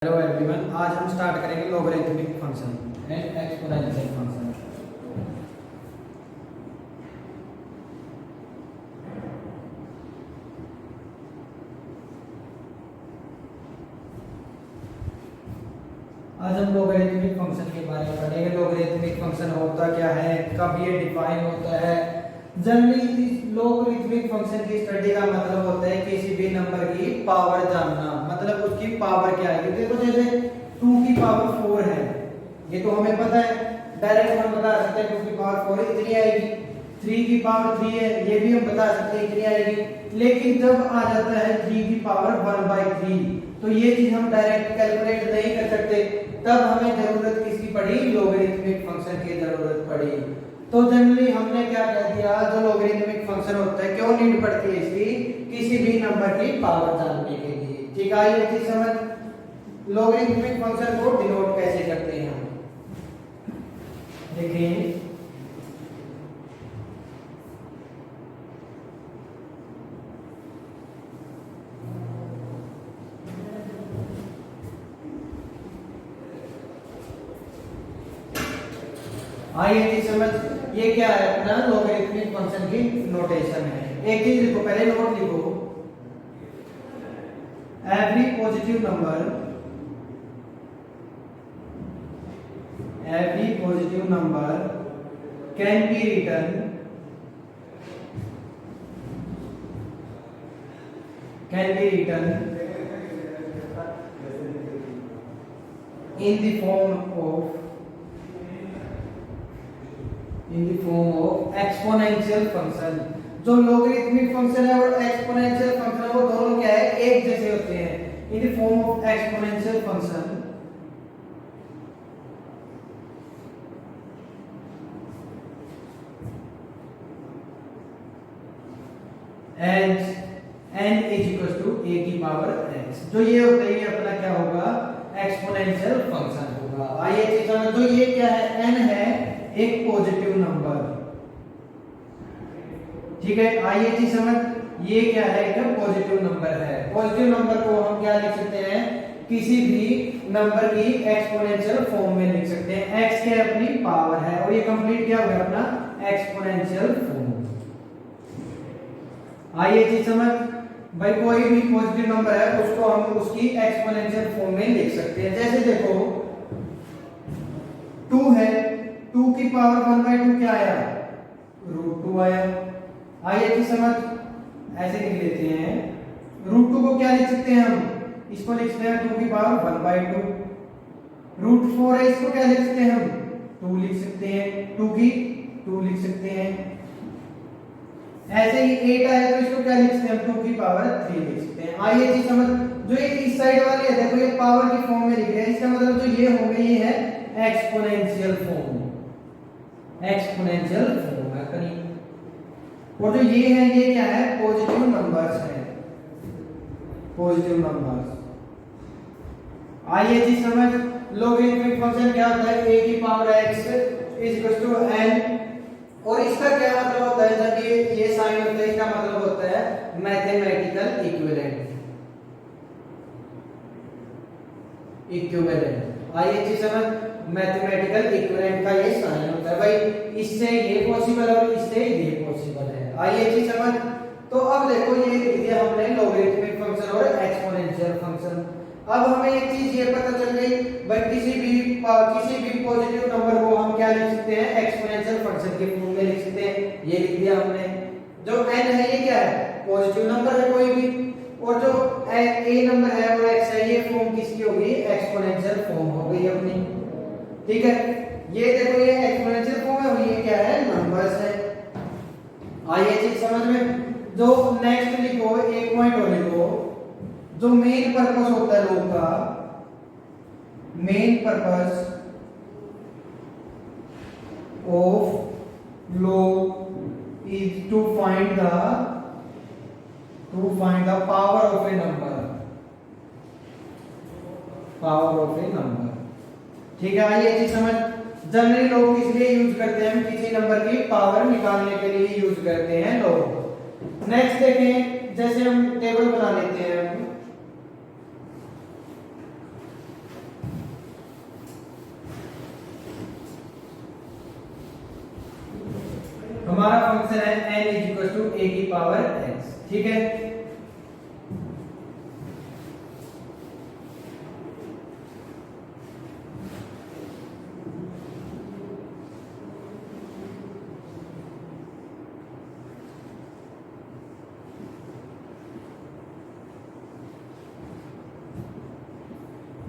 Hello everyone, आज हम start करेंगे logarithmic function and exponential function. आज हम लॉगरिथमिक फंक्शन के बारे में पढ़ेंगे। लॉगरिथमिक फंक्शन होता क्या है, कब ये डिफाइन होता है। जनरली लॉगरिथमिक फंक्शन की स्टडी का मतलब होता है किसी भी नंबर की पावर जानना, मतलब उसकी पावर क्या है। देखो जैसे 2 की पावर 4 है, ये तो हमें पता है, डायरेक्ट हम बता सकते हैं 2 की पावर 4 इतनी आएगी। 3 की पावर 3 है, ये भी हम बता सकते हैं इतनी आएगी। लेकिन जब आ जाता है 3 की पावर 1/3, तो ये चीज हम डायरेक्ट कैलकुलेट नहीं कर सकते। तब हमें जरूरत किसकी पड़ी, लॉगरिथमिक फंक्शन की जरूरत पड़ी। तो जनरली हमने क्या कह दिया, जो लॉगरिथमिक फंक्शन होता है क्यों नीड पड़ती है इसकी, किसी भी नंबर की पावर जानने के लिए। ठीक है, ये चीज समझ। लॉगरिथमिक फंक्शन को डिनोट कैसे करते हैं हम देखिए। आइए चीज समझ, ये क्या है अपना लॉगरिथमिक फंक्शन की नोटेशन है। एक चीज लिखो, पहले नोट लिखो, every positive number, every positive number can be written in the form of exponential function। जो logarithmic function है और exponential function है वो दोनों क्या है, एक जैसे होते हैं। in the form of exponential function and n is equals to a की पावर x। जो ये होता है ये अपना क्या होगा, एक्सपोनेंशियल फंक्शन होगा। आइए चीज समझ, जो ये क्या है, n है एक पॉजिटिव नंबर। ठीक है, आइए चीज समझ, ये क्या है, एक पॉजिटिव नंबर है। पॉजिटिव नंबर को हम क्या लिख सकते हैं, किसी भी नंबर की एक्सपोनेंशियल फॉर्म में लिख सकते हैं। x के अपनी पावर है और ये कंप्लीट क्या हो गया अपना एक्सपोनेंशियल फॉर्म। आइए चीज समझ भाई, कोई भी पॉजिटिव नंबर है उसको हम उसकी एक्सपोनेंशियल फॉर्म में लिख सकते हैं। जैसे देखो 2 है, 2 की पावर 1/2 क्या आया, √2 आया। आइए चीज समझ, ऐसे लिख लेते हैं। √2 को क्या लिख सकते हैं हम, इसको लिख सकते हैं 2 की पावर 1/2। √4 है, इसको क्या लिख सकते हैं हम, 2 लिख सकते हैं, 2 की 2 लिख सकते हैं। ऐसे ही 8 आया तो इसको क्या लिख सकते हैं, 2 की पावर 3 लिख सकते हैं। आइए जी समझ, जो ये इस साइड वाले है देखो ये पावर की फॉर्म में लिख रहे हैं, इसका मतलब जो ये होंगे ये है एक्सपोनेंशियल फॉर्म, एक्सपोनेंशियल फॉर्म है कहीं। और जो ये है ये क्या है, पॉजिटिव नंबर्स है, पॉजिटिव नंबर्स। आइए जी समझ, लॉगरिथमिक फंक्शन क्या होता है, a की power x is equal to n। और इसका क्या मतलब होता है, जब ये साइन होता है इसका मतलब होता है मैथमेटिकल इक्विवेलेंट। आइए चीज समझ, मैथमेटिकल इक्विवेलेंट का ये साइन होता है भाई, इससे ये पॉसिबल और इससे ये पॉसिबल है। आइए चीज समझ, तो अब देखो ये लिख दिया हमने लॉगरिथमिक फंक्शन और एक्सपोनेंशियल फंक्शन। अब हमें एक चीज ये पता चल गई भाई, किसी भी पॉजिटिव नंबर को हम क्या लिख सकते हैं, एक्सपोनेंशियल फंक्शन के फॉर्म में लिख सकते हैं। ये लिख दिया हमने। जो n है ये क्या है, पॉजिटिव नंबर है कोई भी, और जो a नंबर है और x है ये फॉर्म किसकी होगी, एक्सपोनेंशियल फॉर्म हो गई अपनी। ठीक है, ये देखो ये एक्सपोनेंशियल फॉर्म है और ये क्या है, नंबर्स है। आइए चीज समझ में, जो नेक्स्ट लिखो एक पॉइंट और लिखो, जो मेन पर्पस होता है लॉग का, main purpose of log is to find the power of a number, power of a number. ठीक है, आइए चीज समझ, जनरली लोग किस लिए यूज करते हैं, हम किसी नंबर की पावर निकालने के लिए यूज करते हैं लोग। नेक्स्ट देखें, जैसे हम टेबल बना लेते हैं, हमारा फंक्शन है n is equal to a की पावर x, ठीक है।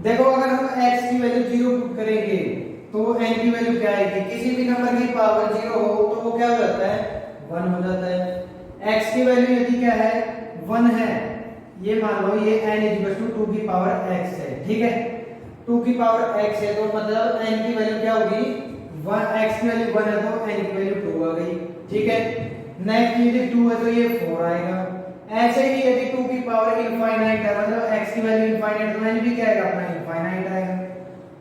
देखो अगर हम x की वैल्यू 0 पुट करेंगे तो n की वैल्यू क्या आएगी, किसी भी नंबर की पावर 0 हो तो वो क्या हो जाता है, 1 हो जाता है। x की वैल्यू यदि क्या है 1 है, ये मान लो ये n इक्वल टू 2 की पावर x है, ठीक है। 2 की पावर x है तो मतलब n की वैल्यू क्या होगी 1, x की वैल्यू 1 है तो n की वैल्यू 2 आ गई, ठीक है। नेक्स्ट यदि 2 है तो ये 4 आएगा। ऐसे ही यदि 2 की पावर इनफाइनाइट है मतलब x की वैल्यू इनफाइनाइट तो n भी क्या आएगा अपना इनफाइनाइट आएगा।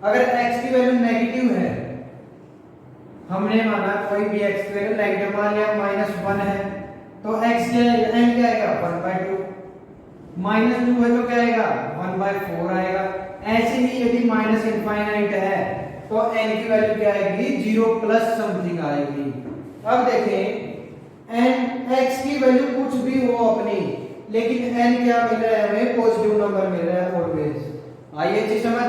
अगर x की वैल्यू नेगेटिव है, हमने माना कोई भी x की वैल्यू नेगेटिव मान लिया -1 है तो x क्या आएगा n क्या आएगा 1/2, -2 है तो क्या आएगा 1/4 आएगा। ऐसे ही यदि माइनस इनफाइनाइट है तो n की वैल्यू क्या आएगी 0 प्लस समथिंग आएगी। अब देखें n x की वैल्यू कुछ भी हो अपनी, लेकिन n क्या मिल रहा है हमें पॉजिटिव नंबर मिल रहा है ऑलवेज। आइए चीज समझ,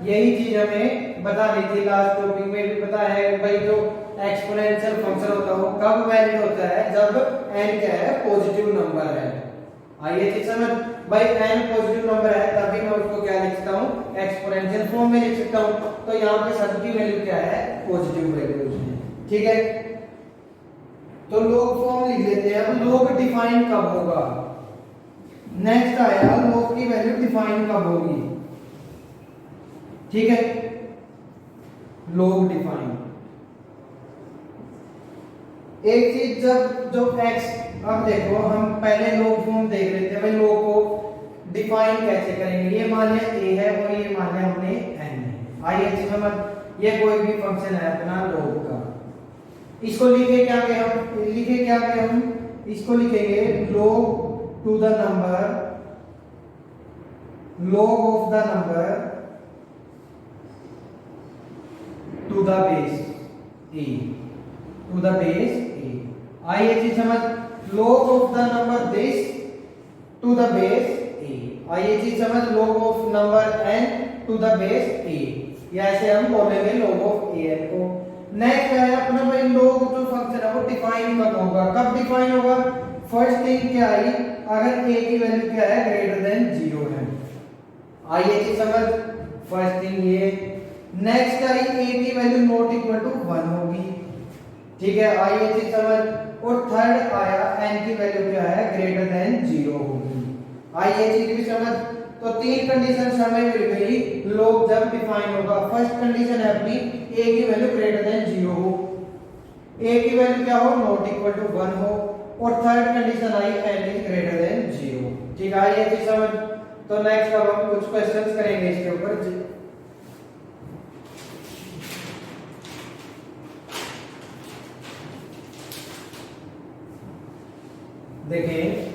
यही चीज हमें बता दी थी लास्ट टॉपिक में भी पता है भाई, जो एक्सपोनेंशियल फंक्शन होता है वो कब वैलिड होता है, जब n क्या है पॉजिटिव नंबर है। आइए चीज समझ भाई, n पॉजिटिव नंबर है तभी मैं उसको क्या लिख सकता हूं एक्सपोनेंशियल फॉर्म में लिख सकता हूं। तो यहां पे सबकी वैल्यू क्या है पॉजिटिव वैल्यू है, ठीक है। तो log फॉर्म लिख लेते हैं। अब log डिफाइन कब होगा, नेक्स्ट आया log की वैल्यू डिफाइन कब होगी, ठीक है। log डिफाइन एक चीज जब x, अब देखो हम पहले log फॉर्म देख रहे थे भाई, log को डिफाइन कैसे करेंगे। ये मान लिया a है और ये मान लिया हमने n है। आइए इसमें मत, ये कोई भी फंक्शन है अपना log का, इसको लिखे क्या गए हम इसको लिखेंगे log to the number, log of the number to the base a, to the base a। आइए चीज समझ, log of the number this to the base a। आइए चीज समझ, log of number n to the base a, या ऐसे हम बोलेंगे log ऑफ an को। नेक्स्ट है अपना भाई log जो फंक्शन है वो डिफाइन कब होगा, कब डिफाइन होगा, फर्स्ट थिंग क्या आई, अगर a की वैल्यू क्या है ग्रेटर देन 0 है। आइए चीज समझ, फर्स्ट थिंग ये। नेक्स्ट आई a की वैल्यू नॉट इक्वल टू 1 होगी, ठीक है। आइए चीज समझ, और थर्ड आया n की वैल्यू क्या है ग्रेटर देन 0 होगी। आइए चीज भी समझ, तो तीन कंडीशन हमें मिल गई log जब डिफाइन होगा। फर्स्ट कंडीशन है अपनी a की वैल्यू ग्रेटर देन 0 हो, a की वैल्यू क्या हो नॉट इक्वल टू 1 हो, और third condition I n is greater than 0, ठीक है। आइए चीज समझ, तो नेक्स्ट अब हम कुछ क्वेश्चंस करेंगे इसके ऊपर। देखें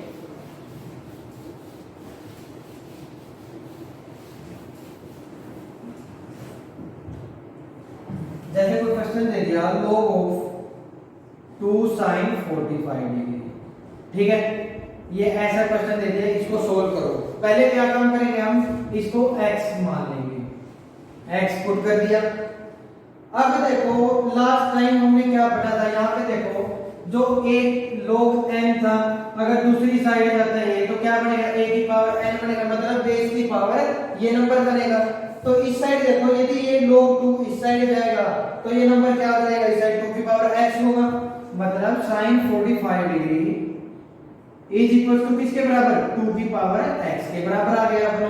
जैसे कोई क्वेश्चन दे दिया log ऑफ 2 sin 45 डिग्री, ठीक है। ये ऐसा क्वेश्चन दे दिया, इसको सोल्व करो। पहले क्या काम करेंगे हम, इसको x मान लेंगे, x पुट कर दिया। अब देखो लास्ट टाइम हमने क्या पढ़ा था, यहाँ पे देखो जो एक log n था, अगर दूसरी साइड जाता है तो क्या बनेगा a की पावर n बनेगा, मतलब बेस की पावर ये नंबर बनेगा। तो इस साइड देखो यदि ये log 2 इस साइड जाएगा तो ये नंबर क्या हो जाएगा, इस साइड 2 की पावर x होगा, मतलब sin 45 degree is equal to किसके बराबर 2 की पावर x के बराबर आ गया अपना।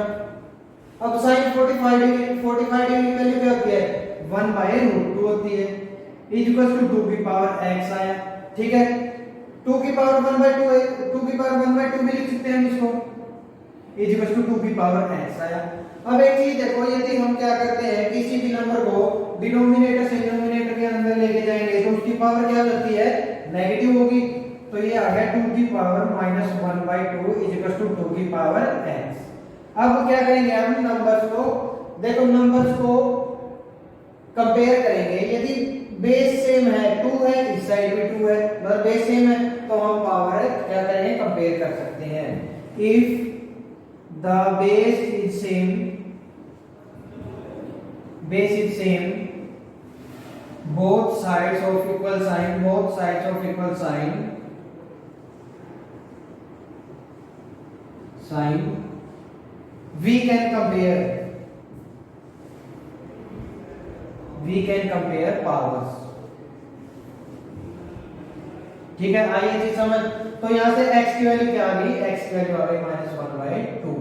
अब sin 45 डिग्री की वैल्यू क्या होती है 1/√2 होती है, इज इक्वल टू 2 की पावर x आया, ठीक है। 2 की पावर 1/2 है, 2 की पावर 1/2 भी लिख सकते हैं हम इसको, इज इक्वल टू 2 की पावर x आया। अब एक चीज देखो, यदि हम क्या करते हैं किसी भी नंबर को डिनोमिनेटर से न्यूमरेटर के अंदर लेके जाएंगे तो उसकी पावर क्या होती है नेगेटिव होगी। तो ये आ गया 2 की पावर -1/2 इज इक्वल टू 2 की पावर x। अब क्या करेंगे हम नंबर्स को, देखो नंबर्स को कंपेयर करेंगे। यदि बेस सेम है, 2 है, इस साइड भी 2 है, मतलब बेस सेम है, तो हम पावर क्या करेंगे, कंपेयर कर सकते हैं। If the base is same both sides of equal sign we can compare powers। ठीक है, आइए जी समझ। तो यहां से x की वैल्यू क्या आ गई, x की वैल्यू आ गई -1/2।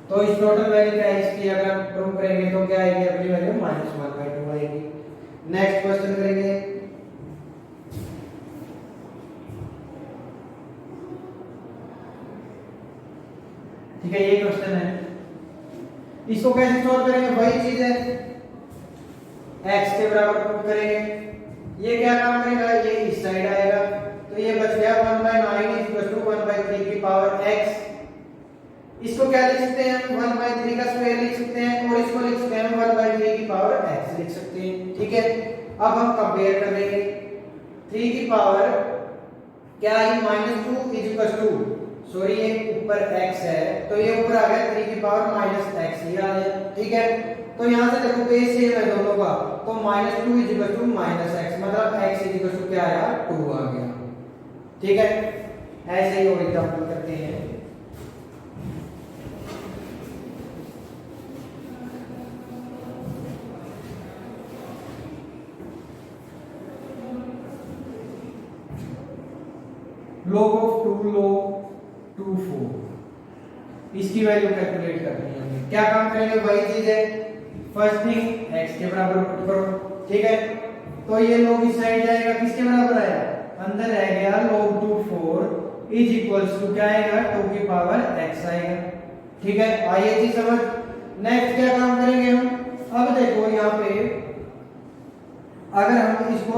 तो इस टोटल वैल्यू क्या है इसकी, अगर हम प्रूव करेंगे तो क्या आएगी, अपनी वैल्यू -1/2 आएगी। नेक्स्ट क्वेश्चन करेंगे। ठीक है, ये क्वेश्चन है, इसको कैसे सॉल्व करेंगे, वही चीज है, x के बराबर पुट करेंगे। ये क्या काम करेगा, ये इस साइड आएगा, तो ये बच गया 1/9 1/3 की पावर x। इसको क्या लिख सकते हैं हम, 1/3 का स्क्वायर लिख सकते हैं, और इसको लिख सकते हैं 1/3 की पावर x लिख सकते हैं। ठीक है, अब हम कंपेयर कर लेंगे। 3 की पावर क्या आई, -2 इज इक्वल टू, सॉरी ये ऊपर x है, तो ये ऊपर आ गया 3 की पावर -x ये आ गया। ठीक है, तो यहां से देखो बेस सेम है दोनों का, तो -2 इज इक्वल टू -x, मतलब x इज इक्वल टू क्या आया, 2 आ गया। ठीक है, ऐसे ही और एग्जांपल करते हैं। log of 2 log 2 4, इसकी वैल्यू कैलकुलेट करनी है हमें। क्या काम करेंगे, वही चीज है, फर्स्ट थिंग x के बराबर पुट करो। ठीक है, तो ये log इस साइड जाएगा, किसके बराबर आया, अंदर रह गया log 2 4 इज इक्वल्स टू क्या आएगा, 2 की पावर x आएगा। ठीक है, आइए जी समझ। नेक्स्ट क्या काम करेंगे हम, अब देखो यहाँ पे अगर हम इसको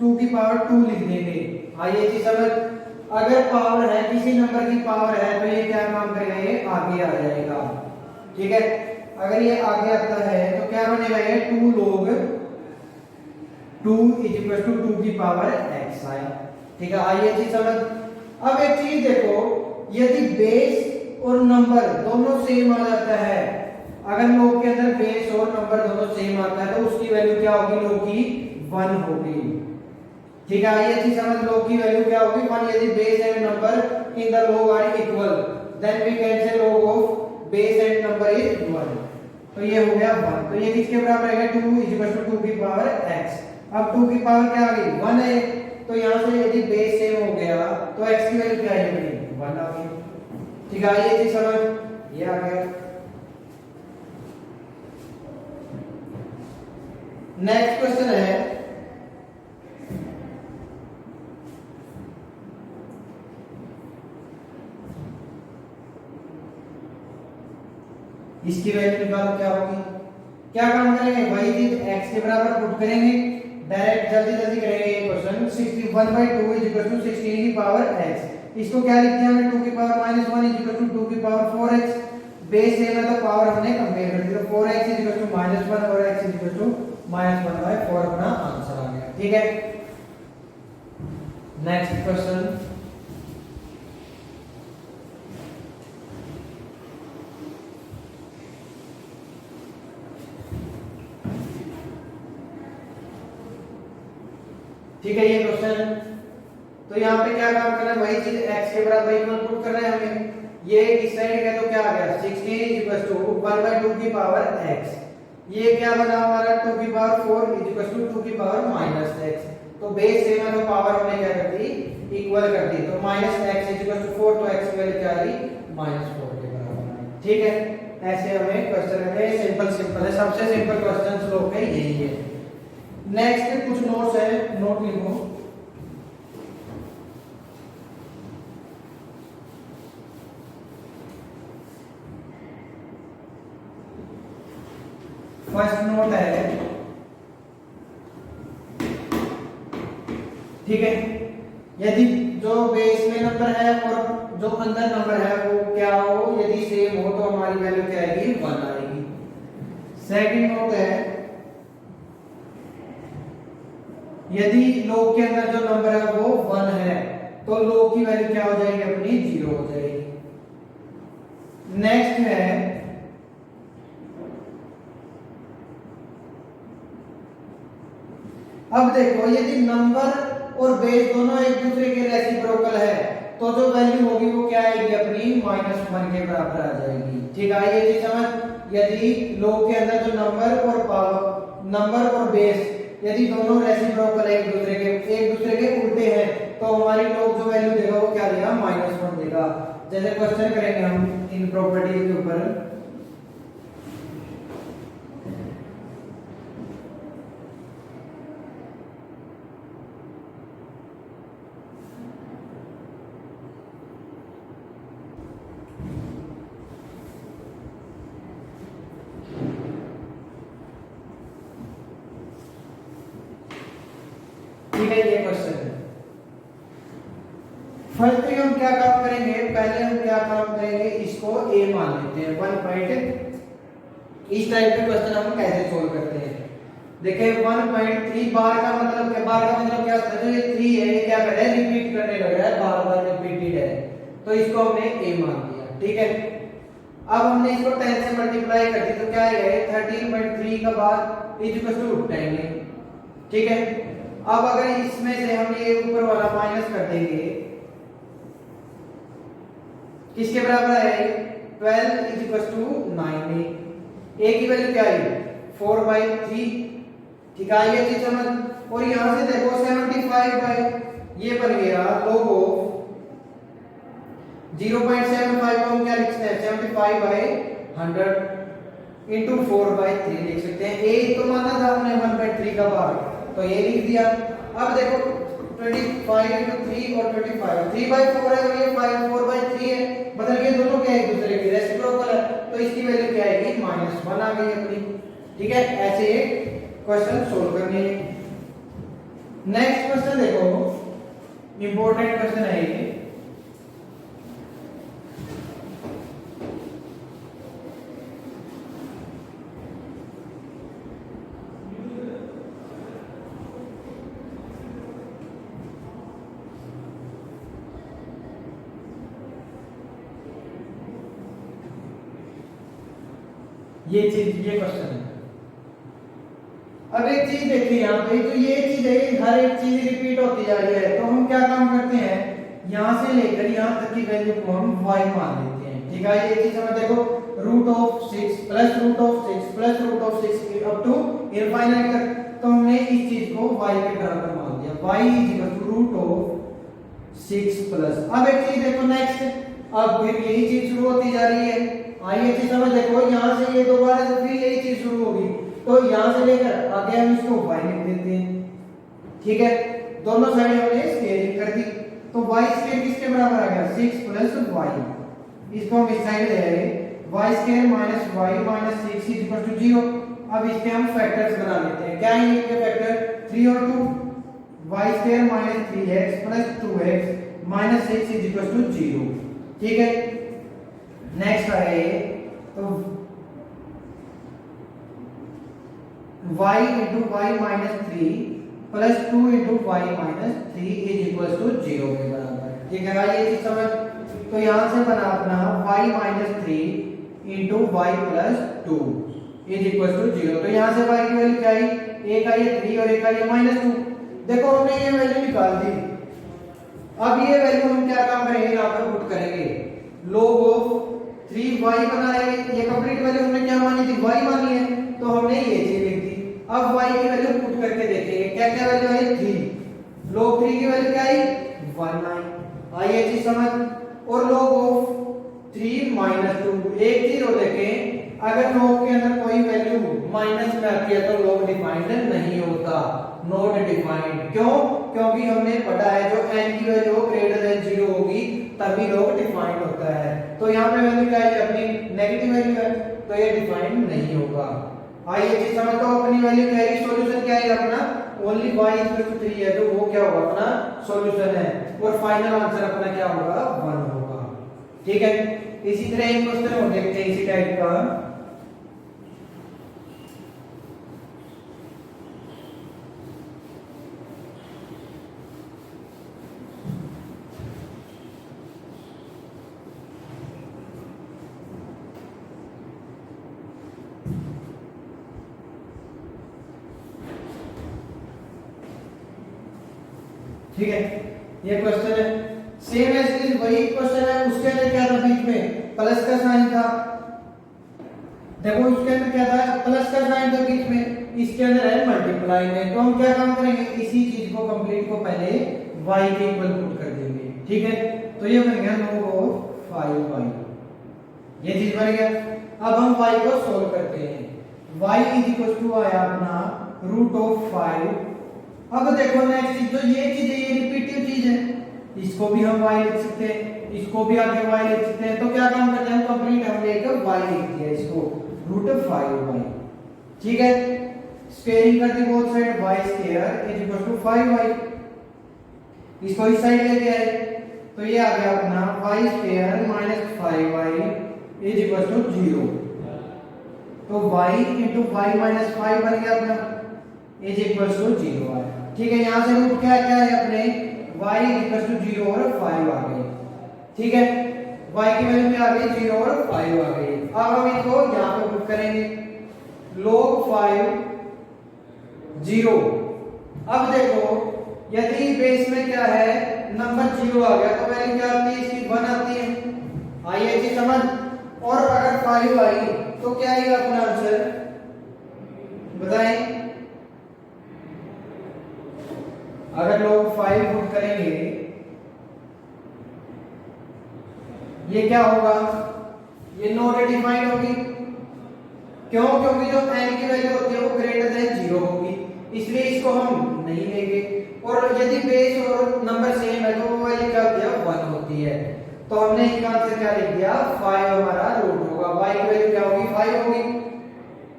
2 की पावर 2 लिख देंगे, आइए जी समझ। अगर पावर है, किसी नंबर की पावर है, तो ये क्या काम करेगा, ये आगे आ जाएगा। ठीक है, अगर ये आगे आता है तो क्या बनेगा, ये 2 log 2 इज इक्वल टू 2 की पावर x आया। ठीक है, आइए जी समझ। अब एक चीज देखो, यदि बेस और नंबर दोनों सेम आ जाता है, अगर log के अंदर बेस और नंबर दोनों सेम आता है, तो उसकी वैल्यू क्या होगी, log की 1 होगी। ठीक है, आइए जी समझ, log की वैल्यू क्या होगी, 1। यदि base and number in the log are equal, then we can say log of base and number is 1। तो ये हो गया 1, तो ये किसके बराबर है, 2 इज इक्वल टू 2 की पावर x। अब 2 की पावर क्या आ गई, 1 है, तो यहां से यदि बेस सेम हो गया तो x की वैल्यू क्या आएगी, 1 आ गई। ठीक है, आइए जी समझ, ये आ गया। नेक्स्ट क्वेश्चन है, इसकी वैल्यू निकालो क्या होगी। क्या काम करेंगे, वही चीज x के बराबर पुट करेंगे, डायरेक्ट जल्दी जल्दी करेंगे ये क्वेश्चन। 61/2 इज इक्वल टू 16 की पावर x, इसको क्या लिख दिया हमने, 2 की पावर -1 इज इक्वल टू 2 की पावर 4x। बेस सेम है तो पावर हमने कंपेयर कर दी, तो 4x इज इक्वल टू -1 और x इज इक्वल टू -1/4 अपना आंसर आ गया। ठीक है, नेक्स्ट क्वेश्चन। ठीक है, ये क्वेश्चन, तो यहाँ पे क्या काम करना है, वही चीज x के बराबर इक्वल पुट करना है हमें। ये इस साइड का तो क्या आ गया, 16 इज इक्वल टू 1/2 की पावर x। ये क्या बना हमारा, 2 की पावर 4 इज इक्वल टू 2 की पावर -x। तो बेस सेम है तो पावर हमने क्या कर दी, इक्वल कर दी, तो -x इज इक्वल टू 4, तो x की वैल्यू क्या आ रही, -4 के बराबर। ठीक है, ऐसे हमें क्वेश्चन में सिंपल है, सबसे सिंपल क्वेश्चंस लोग के यही है। नेक्स्ट कुछ नोट्स है, नोट लिखो। फर्स्ट नोट है, ठीक है, यदि जो बेस में नंबर है और जो अंदर नंबर है वो क्या हो, यदि सेम हो तो हमारी वैल्यू क्या आएगी, 1 आएगी। सेकंड नोट है, यदि log के अंदर जो नंबर है वो 1 है तो log की वैल्यू क्या हो जाएगी अपनी 0 हो जाएगी। नेक्स्ट है अब देखो यदि नंबर और बेस दोनों एक दूसरे के रेसिप्रोकल है तो जो वैल्यू होगी वो क्या आएगी अपनी -1 के बराबर आ जाएगी। ठीक है, ये चीज समझ। यदि log के अंदर जो नंबर और बेस यदि दोनों रेसिप्रोकल है एक दूसरे के उल्टे हैं तो हमारी log जो वैल्यू देगा वो क्या देगा -1 देगा। जैसे क्वेश्चन करेंगे हम इन प्रॉपर्टी के ऊपर। ठीक है, ये क्वेश्चन है। फर्स्ट हम क्या काम करेंगे, पहले हम क्या काम करेंगे, इसको a मान लेते हैं 1 पॉइंट। इस टाइप के क्वेश्चन हम कैसे सोल्व करते हैं, देखिए 1.3 बार का मतलब क्या, बार का मतलब क्या होता है, जो ये 3 है ये क्या कर रहा है, रिपीट करने लग रहा है, बार बार रिपीटेड है, तो इसको हमने a मान लिया। ठीक है, अब हमने इसको 10 से मल्टीप्लाई कर दी तो क्या आएगा 13.3 का बाद इक्वल टू 10। ठीक है, अब अगर इसमें से हम ये ऊपर वाला माइनस कर देंगे किसके बराबर है 12 इज इक्वल टू 9। a की वैल्यू क्या आई 4/3। ठीक है, ये चीज समझ। और यहां से देखो 75 बाय ये बन गया log ऑफ 0.75 को हम क्या लिख सकते हैं 75/100 इनटू 4/3 लिख सकते हैं। a तो माना था हमने 1.3 का बार, तो ये लिख दिया। अब देखो 25 into 3 और 25 3/4 है और ये 4/3 है, बदल के दोनों क्या है एक दूसरे के रेसिप्रोकल है, तो इसकी वैल्यू क्या आएगी -1 आ गई अपनी। ठीक है, ऐसे क्वेश्चन सोल्व करने हैं। नेक्स्ट क्वेश्चन देखो, इंपॉर्टेंट क्वेश्चन है ये। ये क्वेश्चन है। अब एक चीज देखिए यहाँ पे, तो ये चीज है हर एक चीज रिपीट होती जा रही है, तो हम क्या काम करते हैं यहाँ से लेकर यहाँ तक की वैल्यू को हम y मान लेते हैं। ठीक है, ये चीज हमें देखो √6 plus √6 plus √6 up to infinite तक, तो हमने इस चीज को y के बराबर मान दिया, y is equal to √6 plus. अब एक चीज देखो नेक्स्ट, अब फिर यही चीज शुरू होती जा रही है। आइए चीज समझ, देखो यहाँ से ये दोबारा से फिर यही चीज शुरू होगी, तो यहाँ से लेकर आगे हम इसको y लिख देते हैं। ठीक है, दोनों साइड हमने स्केलिंग कर दी, तो y स्क्वायर किसके बराबर आ गया 6 प्लस y। इसको हम इस साइड ले आए, y square minus y minus 6 is equal to 0। अब इसके हम फैक्टर्स बना लेते हैं। क्या है इनके फैक्टर 3 और 2, y square minus 3x plus 2x minus 6 is equal to 0। ठीक है, नेक्स्ट है तो y into y minus 3 plus 2 into y minus 3 is equal to 0 के बराबर। ठीक है, ये चीज समझ। तो यहां से बना अपना y minus 3 into y plus 2 is equal to 0। तो यहां से y की वैल्यू क्या आई, एक आई 3 और एक आई -2। देखो हमने ये वैल्यू निकाल दी। अब ये वैल्यू हम क्या काम करेंगे, यहां पर पुट करेंगे log ऑफ 3y बना रहे हैं। ये कंप्लीट वैल्यू हमने क्या मानी थी y मानी है, तो हमने ये चीज लिख दी। अब y की वैल्यू पुट करके देखेंगे क्या क्या वैल्यू आई 3, log 3 की वैल्यू क्या आई 1 आई। आइए चीज समझ। और log ऑफ 3 -2 एक चीज और देखें, अगर log के अंदर कोई वैल्यू माइनस में आती है तो log डिफाइंड नहीं होता, नॉट डिफाइंड। क्यों? क्योंकि हमने पढ़ा है जो n की वैल्यू ग्रेटर देन 0 होगी तभी log डिफाइंड होता है। तो यहाँ पे वैल्यू क्या है अपनी नेगेटिव वैल्यू है, तो ये डिफाइंड नहीं होगा। आइए चीज समझ, तो अपनी वैल्यू क्या है, सॉल्यूशन क्या है अपना ओनली y 3 है, तो वो क्या होगा अपना सॉल्यूशन है, और फाइनल आंसर अपना क्या होगा 1 होगा। ठीक है, इसी तरह एक क्वेश्चन और देखते हैं इसी टाइप का। ठीक है, ये क्वेश्चन है। सेम ऐसे वही क्वेश्चन है, उसके अंदर क्या था, बीच में प्लस का साइन था। देखो इसके अंदर क्या था, प्लस का साइन था बीच में, इसके अंदर है मल्टीप्लाई में। तो हम क्या काम करेंगे, इसी चीज को कंप्लीट को पहले y के इक्वल पुट कर देंगे। ठीक है, तो ये बन गया log ऑफ 5y, ये चीज बन गया। अब हम y को सोल्व करते हैं। y इज इक्वल टू आया अपना रूट ऑफ 5। अब देखो नेक्स्ट चीज, जो ये चीज है ये रिपीटिव चीज है, इसको भी हम y लिख सकते हैं, इसको भी आगे y लिख सकते हैं। तो क्या काम करते हैं, हम कंप्लीट हमने एक y लिख दिया, इसको रूट 5y। ठीक है, स्क्वायरिंग कर दी both side, y square is equal to 5y। इसको इस साइड लेके आए तो ये आ गया अपना y square minus 5y is equal to 0। तो y इंटू y माइनस 5 बन गया अपना इज इक्वल टू 0 आया। ठीक है, यहां से रूट क्या क्या है अपने y इक्वल टू 0 और 5 आ गए। ठीक है, y की वैल्यू भी आ गई 0 और 5 आ गई। अब हम इसको यहां पे पुट करेंगे, log 5 0। अब देखो यदि बेस में क्या है नंबर 0 आ गया तो वैल्यू क्या आती है, इसकी 1 आती है। आइए जी समझ। और अगर 5 आई तो क्या आएगा अपना आंसर, बताएं। अगर लोग 5 पुट करेंगे ये क्या होगा, ये नॉट डिफाइंड होगी। क्यों, क्योंकि जो n की वैल्यू होती है वो ग्रेटर देन 0 होगी, इसलिए इसको हम नहीं लेंगे। और यदि बेस और नंबर सेम है तो वो वैल्यू क्या होती है, 1 होती है। तो हमने इसका आंसर क्या लिख दिया, 5 हमारा रूट होगा। y की वैल्यू क्या होगी, 5 होगी।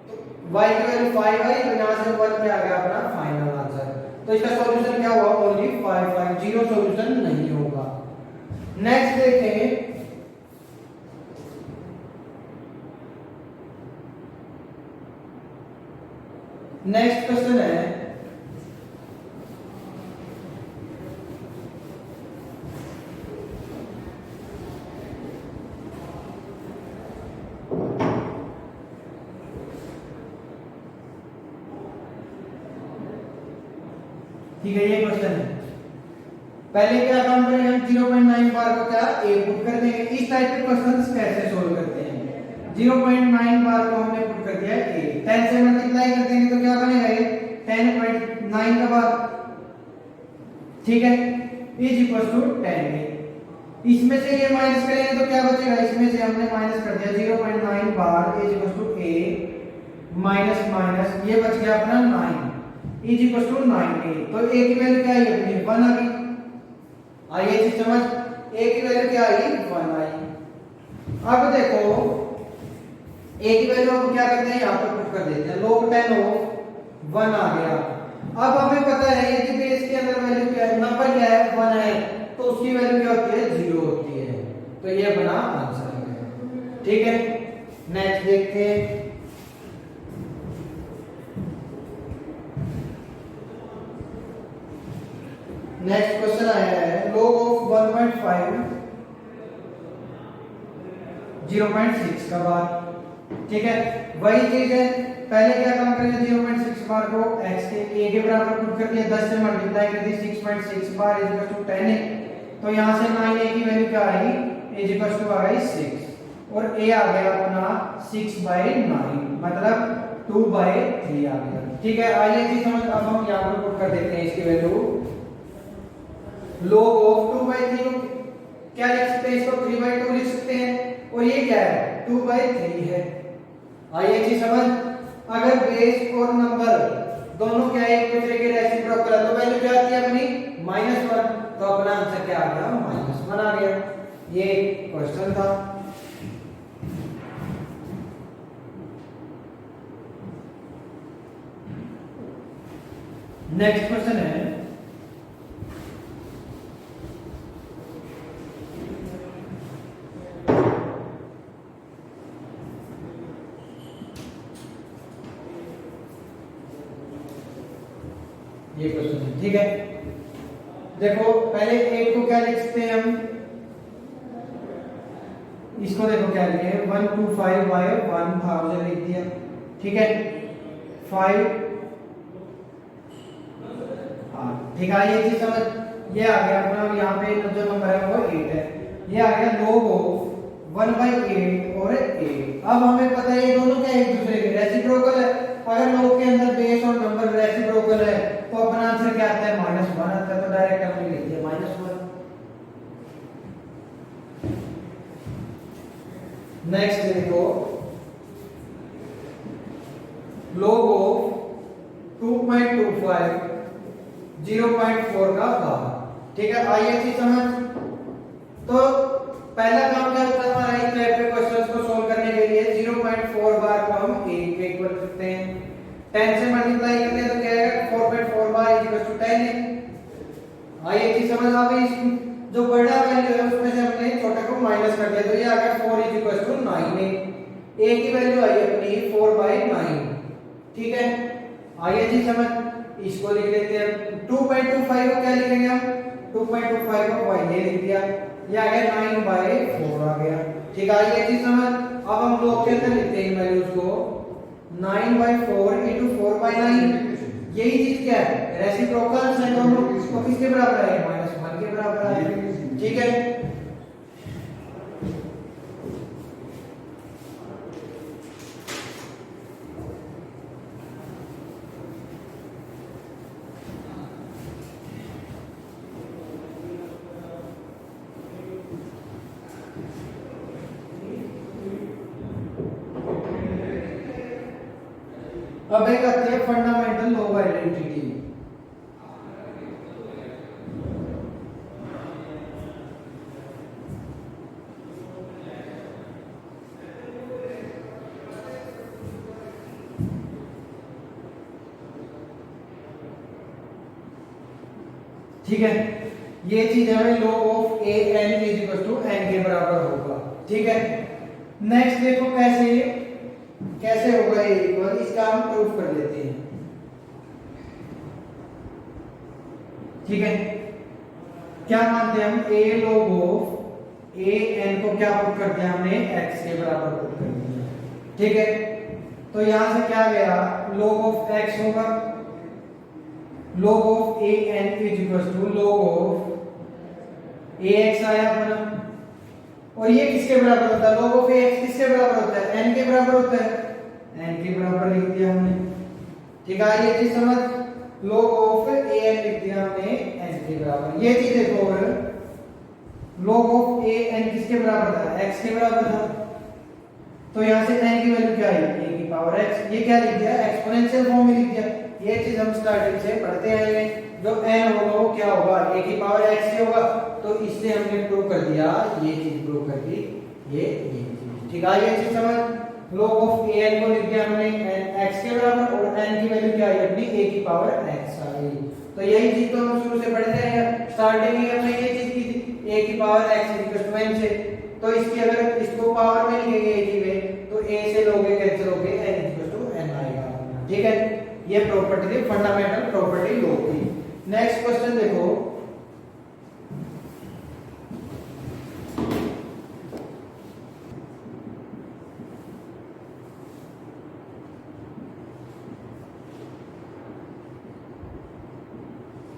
तो y की वैल्यू 5 आई तो यहां से 1 क्या आ गया अपना फाइनल आंसर। तो इसका सॉल्यूशन क्या हुआ, ओनली 5 5, 0 सॉल्यूशन नहीं होगा। नेक्स्ट देखेंगे, नेक्स्ट क्वेश्चन है ठीक है, ये क्वेश्चन है। पहले क्या काम करेंगे हम, 0.9 बार को क्या a पुट कर देंगे। इस टाइप के क्वेश्चंस कैसे सोल्व करते हैं, 0.9 बार को हमने पुट कर दिया a, 10 से मल्टीप्लाई कर देंगे तो क्या बनेगा ये 10.9 का बार। ठीक है, इज इक्वल टू 10। इसमें से ये माइनस करेंगे तो क्या बचेगा, इसमें से हमने माइनस कर दिया 0.9 bar is equal to a minus minus, ये बच गया अपना 9 इज इक्वल टू 9a। तो a की वैल्यू क्या आई अपनी 1 आ गई। आइए जी समझ, a की वैल्यू क्या आई 1 आई। अब देखो a की वैल्यू हम क्या करते हैं, यहां पर पुट कर देते हैं, log 10 ऑफ 1 आ गया। अब हमें पता है यदि बेस के अंदर वैल्यू क्या है, नंबर क्या है 1 है, तो उसकी वैल्यू क्या होती है 0 होती है। तो ये बना आंसर। ठीक है, नेक्स्ट देखते हैं। नेक्स्ट क्वेश्चन आया है, log ऑफ 1.5 0.6 का बार। ठीक है, वही चीज है, पहले क्या काम करेंगे, 0.6 बार को x के a के बराबर पुट कर दिया, 10 से मल्टीप्लाई कर दिया, 6.6 बार इज इक्वल टू 10a। तो यहां से 9a की वैल्यू क्या आएगी, इज इक्वल टू आ गई 6 और a आ गया अपना 6/9 मतलब 2/3 आ गया। ठीक है, आइए जी समझ। अब हम यहां पर पुट कर देते हैं इसकी वैल्यू, log ऑफ 2/3 क्या लिख सकते हैं, इसको 3/2 लिख सकते हैं, और ये क्या है 2/3 है। आइए जी समझ। अगर बेस और नंबर दोनों क्या है एक दूसरे के रेसिप्रोकल है तो वैल्यू क्या आती है अपनी -1। तो अपना आंसर क्या आ गया, -1 आ गया। ये क्वेश्चन था। नेक्स्ट क्वेश्चन है, ये क्वेश्चन है। ठीक है, देखो पहले 8 को क्या लिख सकते हैं हम, इसको देखो क्या लिखे 125/1000 लिख दिया। ठीक है, 5 ठीक है, ये चीज समझ। ये आ गया अपना, यहाँ पे जो नंबर है वो 8 है। ये आ गया log ऑफ 1/8 और 8। अब हमें पता है ये दोनों क्या एक दूसरे के रेसिप्रोकल है। अगर log के अंदर बेस और नंबर रेसिप्रोकल है तो अपना आंसर क्या आता है, -1 आता है। तो डायरेक्ट हमने लिख दिया -1। नेक्स्ट देखो log ऑफ 2.25 0.4 का भाग। ठीक है, आइए चीज समझ। तो पहला काम क्या होता है हमारा इस टाइप के क्वेश्चंस को सोल्व करने के लिए 0.4 बार को हम 1 के इक्वल करते हैं, 10 से मल्टीप्लाई करते हैं तो क्या आएगा 4.4 बार इक्वल टू 10 है। आइए चीज समझ आ गई। जो बड़ा वैल्यू है उसमें से हमने छोटे को माइनस कर दिया तो ये आ गया 4 इक्वल टू 9 है। a की वैल्यू आई अपनी 4/9। ठीक है, आइए जी समझ, इसको लिख लेते हैं 2.25 को क्या लिखेंगे हम, 2.25 को y ने लिख दिया, ये आ गया 9/4 आ गया। ठीक है, आइए जी समझ। अब हम लोग के अंदर लिखते हैं वैल्यूज को 9/4 into 4/9। यही चीज क्या है, रेसिप्रोकल्स है दोनों, तो किसके बराबर है, -1 के बराबर है। ठीक है, अब एक आती है फंडामेंटल लॉ ऑफ आइडेंटिटी। ठीक है, ये चीज हमें log of a n is equal to n के बराबर होगा। ठीक है, नेक्स्ट देखो कैसे होगा ये इक्वल, इसका हम प्रूफ कर लेते हैं। ठीक है, क्या मानते हैं हम, a log of a n को क्या पुट कर दिया हमने, x के बराबर पुट कर दिया। ठीक है, तो यहां से क्या गया, log ऑफ x होगा, log of a n is equal to log of ax आया अपना, और ये किसके बराबर होता है, log ऑफ ax किसके बराबर होता है, n के बराबर होता है, n के बराबर लिख दिया हमने। ठीक है, ये चीज समझ, log ऑफ an लिख दिया हमने n के बराबर। ये चीज देखो, log ऑफ an किसके बराबर था, x के बराबर था, तो यहां से n की वैल्यू क्या आई, a की पावर x। ये क्या लिख दिया, एक्सपोनेंशियल फॉर्म में लिख दिया। ये चीज हम स्टार्टिंग से पढ़ते आए हैं, जो n होगा वो क्या होगा, a की पावर x ही होगा। तो इससे हमने प्रूव कर दिया, ये चीज प्रूव कर दी, ये चीज। ठीक है, ये चीज समझ, log ऑफ an को लिख दिया हमने x के बराबर, और n की वैल्यू क्या आई अपनी, a की पावर x आ गई। तो यही चीज तो हम शुरू से पढ़ते हैं, स्टार्टिंग में हमने ये चीज की थी, a की power x equal to n से। तो इसकी अगर इसको पावर में लिखेंगे a की में, तो a से लोगे कैंसिल होके n इक्वल टू n आएगा। ठीक है, ये प्रॉपर्टी थी, फंडामेंटल प्रॉपर्टी लॉ की। नेक्स्ट क्वेश्चन देखो,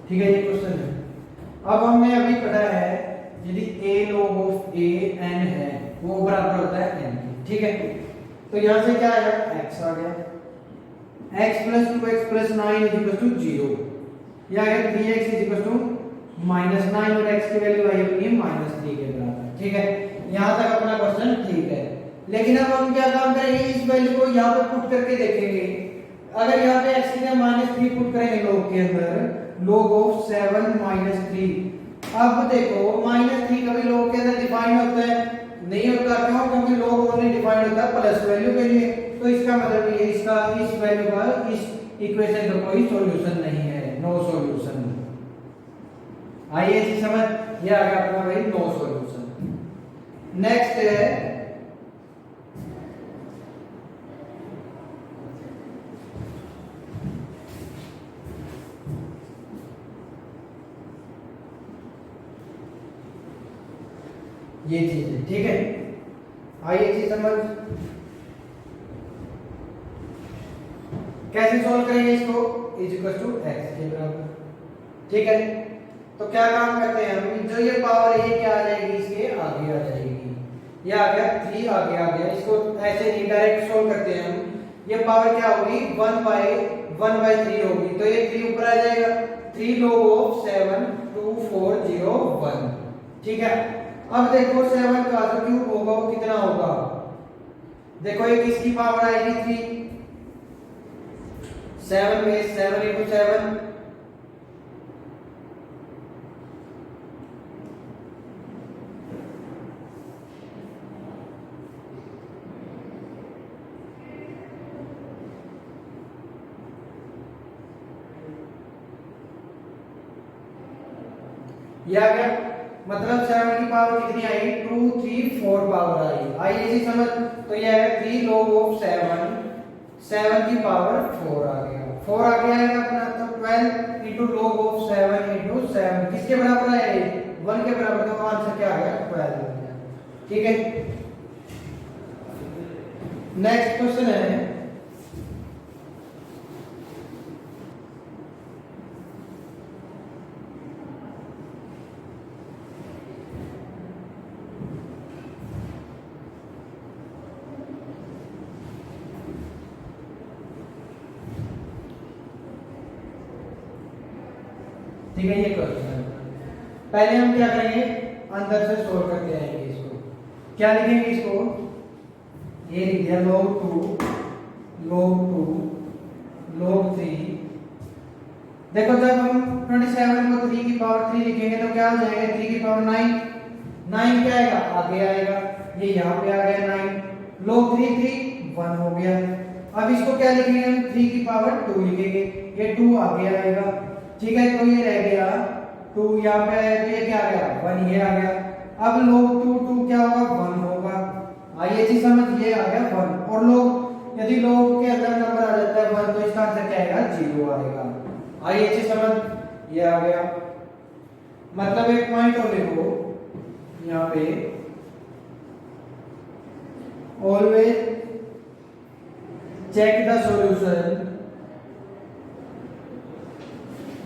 ठीक है, ये क्वेश्चन है। अब हमने अभी पढ़ा है यदि a log of a n है वो बराबर होता है n के। ठीक है, तो यहां से क्या आया, x आ गया, x plus 2x plus 9 is equal to 0। यह आ गया 3x इज इक्वल टू -9, और x की वैल्यू आई अपनी -3 के बराबर। ठीक है, यहां तक अपना क्वेश्चन ठीक है। लेकिन अब हम क्या काम करेंगे, इस वैल्यू को यहां पे पुट करके देखेंगे। अगर यहां पे x की जगह -3 पुट करेंगे log के अंदर, log ऑफ 7 -3। अब देखो -3 कभी log के अंदर डिफाइन होता है, नहीं होता, क्यों, क्योंकि log ओनली डिफाइन होता है प्लस वैल्यू के लिए। तो इसका मतलब ये इसका इस वैल्यू का इस इक्वेशन का कोई सॉल्यूशन नहीं है, नो सॉल्यूशन। आइए जी समझ, ये आ गया अपना भाई नो सॉल्यूशन। नेक्स्ट है ये चीज है। ठीक है, आइए चीज समझ, कैसे सॉल्व करेंगे इसको, इज इक्वल टू x के बराबर। ठीक है, तो क्या काम करते हैं हम, जो ये पावर है ये क्या आ जाएगी, इसके आगे आ जाएगी। ये आ गया 3 आगे आ गया, इसको ऐसे नहीं डायरेक्ट सोल्व करते हैं हम। ये पावर क्या होगी 1/3 होगी, तो ये 3 ऊपर आ जाएगा, 3 log of 7 2401। ठीक है, अब देखो 7 का जो क्यूब होगा वो कितना होगा, देखो ये किसकी पावर आएगी 3, 7 में 7 into 7 ये आ गया, मतलब 7 की पावर कितनी आई 2 3 4 पावर आई। आइए जी समझ, तो ये है 3 log of 7, 7 की पावर 4 आ गया, 4 आ गया है अपना, तो 12 into log of 7 into 7 किसके बराबर है 1 के बराबर, तो आंसर क्या आ गया 12 आ गया। ठीक है, नेक्स्ट क्वेश्चन है ठीक है, ये क्वेश्चन है। पहले हम क्या करेंगे, अंदर से सोल्व करते आएंगे इसको। क्या लिखेंगे इसको, ये लिख दिया log 2 log 3। देखो जब हम 27 को 3 की पावर 3 लिखेंगे तो क्या हो जाएगा, 3 की पावर 9, 9 क्या आएगा आगे आएगा, ये यहाँ पे आ गया 9, log 3 3 1 हो गया। अब इसको क्या लिखेंगे हम, 3 की पावर 2 लिखेंगे, ये 2 आगे आएगा। ठीक है, तो ये रह गया 2 यहाँ पे आया, तो ये क्या आ गया 1 ये आ गया। अब log 2 क्या होगा 1 होगा। आइए जी समझ, ये आ गया 1, और log यदि log के अंदर नंबर आ जाता है 1 तो इसका आंसर क्या आएगा 0 आएगा। आइए जी समझ, ये आ गया, मतलब एक पॉइंट और लिखो यहाँ पे, always check the solution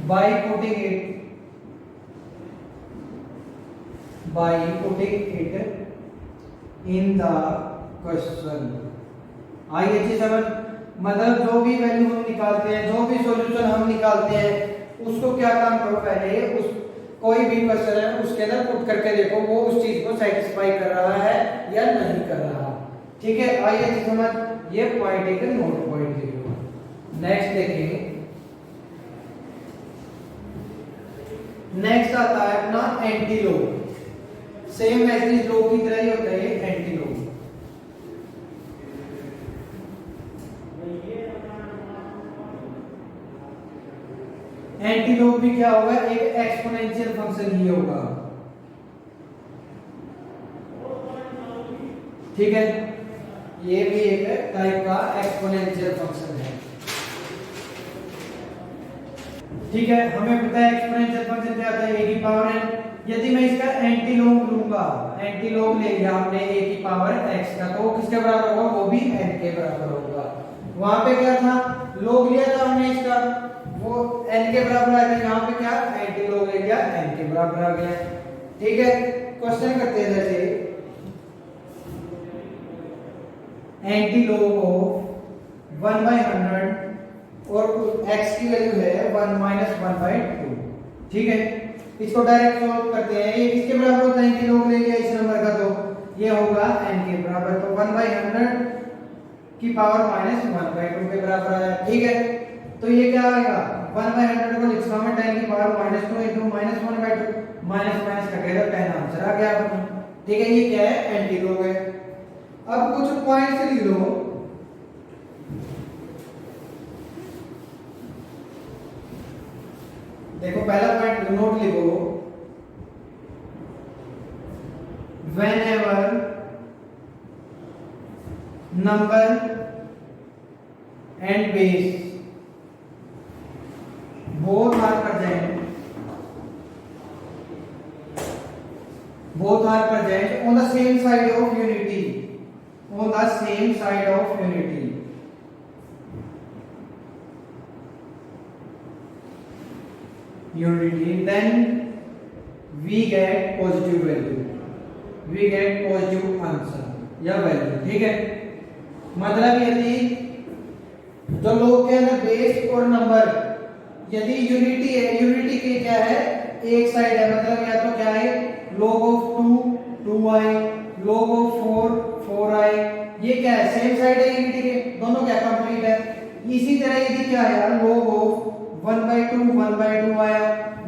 by putting it in the question। आइए अच्छी समझ, मतलब जो भी वैल्यू हम निकालते हैं, जो भी सॉल्यूशन हम निकालते हैं, उसको क्या काम करो, पहले उस कोई भी क्वेश्चन है उसके अंदर पुट करके देखो वो उस चीज को सेटिस्फाई कर रहा है या नहीं कर रहा। ठीक है, आइए अच्छी समझ, ये पॉइंट एक नोट पॉइंट लिखो। नेक्स्ट देखिए, नेक्स्ट आता है अपना anti log, same matrix log की तरह ही होता है ये एंटी लॉग। एंटी लॉग भी क्या होगा, एक एक्सपोनेंशियल फंक्शन ही होगा। ठीक है, ये भी एक टाइप का एक्सपोनेंशियल फंक्शन है। ठीक है, हमें पता है एक्सपोनेंशियल फंक्शन क्या होता है, a की पावर n। यदि मैं इसका एंटी लॉग लूंगा, एंटी लॉग ले लिया हमने a की पावर x का, तो वो किसके बराबर होगा, वो भी n के बराबर होगा। वहां पे क्या था, लॉग लिया था हमने इसका, वो n के बराबर आ गया, यहाँ पे क्या एंटी लॉग ले लिया n के बराबर आ गया। ठीक है, क्वेश्चन करते हैं, जैसे एंटी लॉग ऑफ 1/100 और x की वैल्यू है 1 - 1/2। ठीक है, इसको डायरेक्ट सॉल्व करते हैं। ये किसके बराबर होता है, एंटी लॉग ले लिया इस नंबर का, तो ये होगा n के बराबर, तो 1/100 की पावर -1/2 के बराबर आया। ठीक है, तो ये क्या आएगा, 1/100 को लिखा मैं 10 की पावर -2 into -1/2, माइनस का कह दो 10 आंसर आ गया अपना। ठीक है, ये क्या है एंटी लॉग है। अब कुछ पॉइंट्स लिख लो, देखो पहला पॉइंट नोट लिखो, whenever number and base both are present on the same side of unity, then we get positive value, we get positive answer या वैल्यू। ठीक है, मतलब यदि जो लोग के अंदर बेस और नंबर यदि यूनिटी है, यूनिटी के क्या है, एक साइड है, मतलब या तो क्या है log of 2 2i, log of 4 4i, ये क्या है सेम साइड है यूनिटी के, दोनों क्या कंप्लीट है। इसी तरह यदि क्या है log of 1/2 1/2 आया,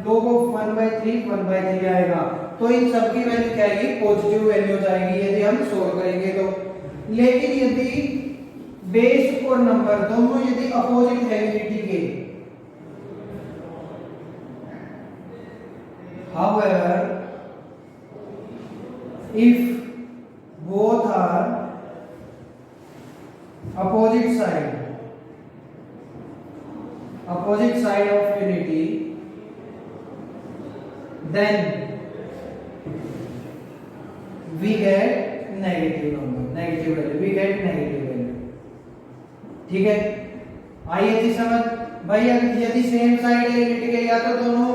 log of 1/3 1/3 आएगा, तो इन सब की वैल्यू क्या आएगी, पॉजिटिव वैल्यू जाएगी यदि हम सोल्व करेंगे तो। लेकिन यदि बेस और नंबर दोनों यदि अपोजिट है यूनिटी के, however if both are opposite side of unity, then we get negative number, negative value, we get negative value। ठीक है, आइए जी समझ भाई, यदि सेम साइड है यूनिटी के, या तो दोनों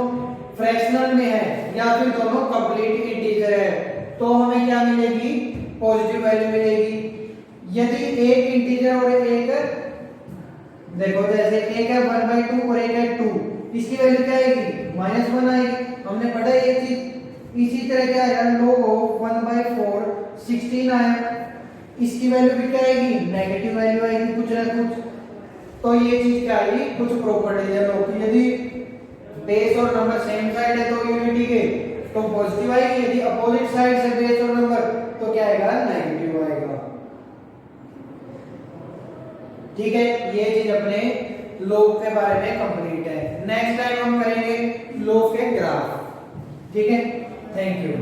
फ्रैक्शनल में है या फिर दोनों कंप्लीट इंटीजर है, तो हमें क्या मिलेगी, पॉजिटिव वैल्यू मिलेगी। यदि एक इंटीजर और एक, देखो जैसे एक है 1/2 और एक है 2, इसकी वैल्यू क्या आएगी, -1 आएगी, हमने पढ़ा ये चीज। इसी तरह क्या है log of 1/4 16 आया, इसकी वैल्यू भी क्या आएगी, नेगेटिव वैल्यू आएगी कुछ ना कुछ। तो ये चीज क्या आएगी, कुछ प्रॉपर्टी है लोग की, यदि बेस और नंबर सेम साइड है तो यूनिटी के तो पॉजिटिव आएगी, यदि अपोजिट साइड से बेस और नंबर तो क्या आएगा, नेगेटिव आएगा। ठीक है, ये चीज अपने लोग के बारे में कंप्लीट है। नेक्स्ट टाइम हम करेंगे लोग के ग्राफ। ठीक है, थैंक यू।